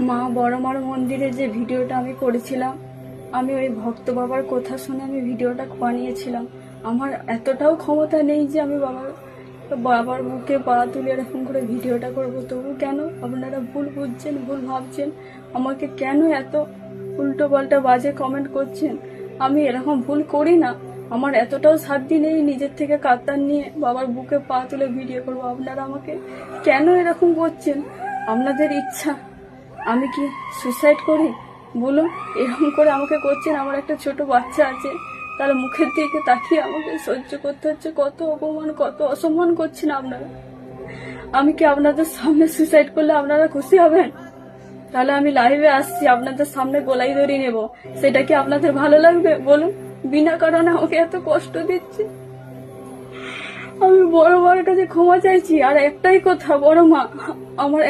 মা বড় মার মন্দিরে যে ভিডিওটা আমি করেছিলাম, আমি ওই ভক্ত বাবার কথা শুনে আমি ভিডিওটা বানিয়েছিলাম। আমার এতটাও ক্ষমতা নেই যে আমি বাবার বুকে পা তুলে এরকম করে ভিডিওটা করবো। তবু কেন আপনারা ভুল বুঝছেন, ভুল ভাবছেন, আমাকে কেন এত উল্টো পাল্টা বাজে কমেন্ট করছেন? আমি এরকম ভুল করি না। আমার এতটাও সাধ্য নেই নিজের থেকে কাতার নিয়ে বাবার বুকে পা তুলে ভিডিও করবো। আপনারা আমাকে কেন এরকম করছেন? আপনাদের ইচ্ছা আমি কি সুসাইড করি বলুন? এরকম করে আমাকে করছেন। আমার একটা ছোট বাচ্চা আছে, তার মুখের দিকে তাকিয়ে আমাকে সহ্য করতে হচ্ছে। কত অপমান, কত অসম্মান করছেন আপনারা। আমি কি আপনাদের সামনে সুসাইড করলে আপনারা খুশি হবেন? তাহলে আমি লাইভে আসছি, আপনাদের সামনে গলাই ধরে নেব, সেটা কি আপনাদের ভালো লাগবে বলুন? বিনা কারণে আমাকে এত কষ্ট দিচ্ছে। আমি বড় মার কাছে ক্ষমা চাইছি। আর একটাই কথা, বড় মা, আমার